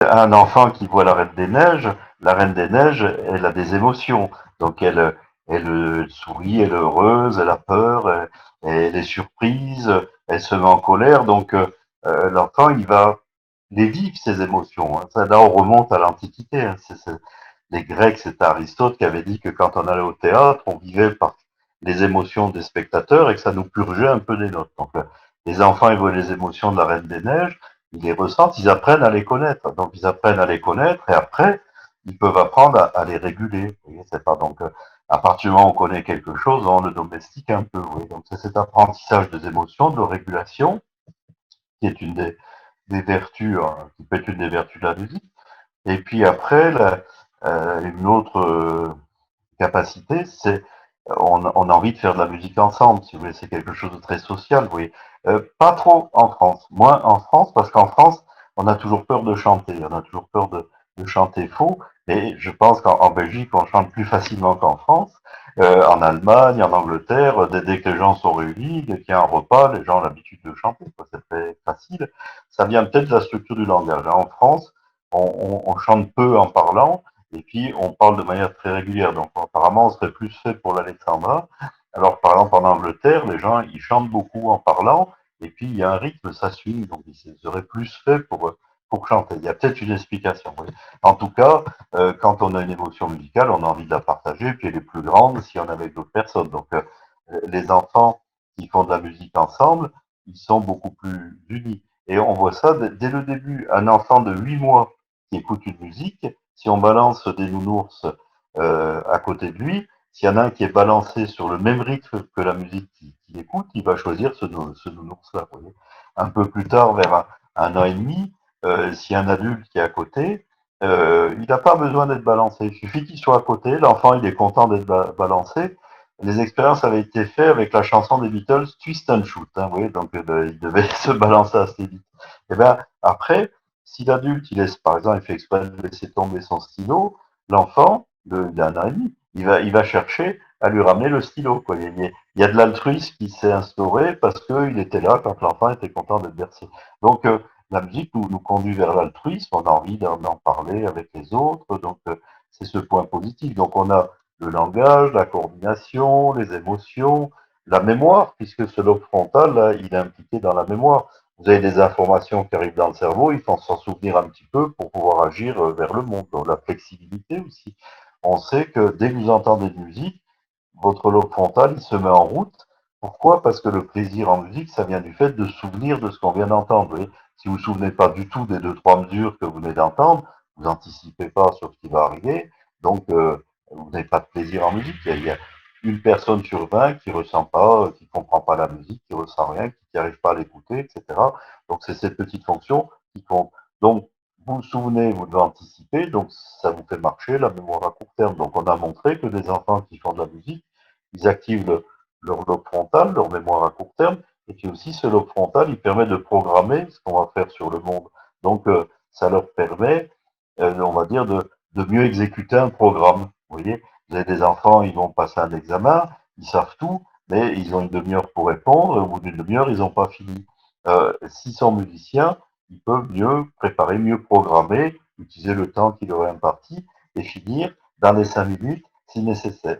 Un enfant qui voit la Reine des Neiges, elle a des émotions. Donc elle sourit, elle est heureuse, elle a peur, elle est surprise, elle se met en colère. Donc l'enfant, il va les vivre, ces émotions. Hein. Ça, là, on remonte à l'Antiquité. Hein. Les Grecs, c'était Aristote qui avait dit que quand on allait au théâtre, on vivait par les émotions des spectateurs et que ça nous purgeait un peu des nôtres. Donc les enfants, ils voient les émotions de la Reine des Neiges, ils les ressentent, ils apprennent à les connaître. Donc ils apprennent à les connaître et après, ils peuvent apprendre à les réguler. Vous voyez, c'est pas donc à partir du moment où on connaît quelque chose, on le domestique un peu. Oui. Donc c'est cet apprentissage des émotions, de régulation, qui est une des vertus, hein, qui peut être une des vertus de la musique. Et puis après, une autre capacité, c'est on a envie de faire de la musique ensemble, si vous voulez, c'est quelque chose de très social, vous voyez. Pas trop en France, moins en France, parce qu'en France, on a toujours peur de chanter, on a toujours peur de chanter faux, et je pense qu'en Belgique, on chante plus facilement qu'en France, en Allemagne, en Angleterre, dès que les gens sont réunis, dès qu'il y a un repas, les gens ont l'habitude de chanter, c'est très facile. Ça vient peut-être de la structure du langage. En France, on chante peu en parlant, et puis, on parle de manière très régulière. Donc, apparemment, on serait plus fait pour l'Alexandra. Alors, par exemple, en Angleterre, les gens, ils chantent beaucoup en parlant, et puis il y a un rythme, ça suit. Donc, ils seraient plus fait pour chanter. Il y a peut-être une explication. Oui. En tout cas, quand on a une émotion musicale, on a envie de la partager, puis elle est plus grande si on est avec d'autres personnes. Donc, les enfants qui font de la musique ensemble, ils sont beaucoup plus unis. Et on voit ça dès le début. Un enfant de 8 mois qui écoute une musique, si on balance des nounours à côté de lui, s'il y en a un qui est balancé sur le même rythme que la musique qu'il écoute, il va choisir ce nounours-là. Un peu plus tard, vers un an et demi, s'il y a un adulte qui est à côté, il n'a pas besoin d'être balancé. Il suffit qu'il soit à côté, l'enfant il est content d'être balancé. Les expériences avaient été faites avec la chanson des Beatles, Twist and Shoot. Hein, vous voyez, donc il devait se balancer assez vite. Et bien après, si l'adulte, il laisse, par exemple, il fait exprès de laisser tomber son stylo, l'enfant, il a un an et demi, il va chercher à lui ramener le stylo. Quoi. Il y a de l'altruisme qui s'est instauré parce qu'il était là quand l'enfant était content d'être bercé. Donc, la musique nous conduit vers l'altruisme, on a envie d'en parler avec les autres, donc c'est ce point positif. Donc, on a le langage, la coordination, les émotions, la mémoire, puisque ce lobe frontal, là, il est impliqué dans la mémoire. Vous avez des informations qui arrivent dans le cerveau, il faut s'en souvenir un petit peu pour pouvoir agir vers le monde. Donc, la flexibilité aussi. On sait que dès que vous entendez de musique, votre lobe frontal, il se met en route. Pourquoi? Parce que le plaisir en musique, ça vient du fait de se souvenir de ce qu'on vient d'entendre. Si vous ne vous souvenez pas du tout des deux, trois mesures que vous venez d'entendre, vous n'anticipez pas sur ce qui va arriver. Donc, vous n'avez pas de plaisir en musique. Il y a une personne sur 20 qui ressent pas, qui comprend pas la musique, qui ressent rien, qui n'arrive pas à l'écouter, etc. Donc, c'est cette petite fonction qui compte. Donc, vous vous souvenez, vous devez anticiper, donc ça vous fait marcher la mémoire à court terme. Donc on a montré que les enfants qui font de la musique, ils activent leur lobe frontal, leur mémoire à court terme, et puis aussi ce lobe frontal, il permet de programmer ce qu'on va faire sur le monde. Donc ça leur permet, on va dire, de mieux exécuter un programme. Vous voyez, vous avez des enfants, ils vont passer un examen, ils savent tout, mais ils ont une demi-heure pour répondre, et au bout d'une demi-heure, ils n'ont pas fini. S'ils sont musiciens, ils peuvent mieux préparer, mieux programmer, utiliser le temps qui leur est imparti et finir dans les 5 minutes si nécessaire.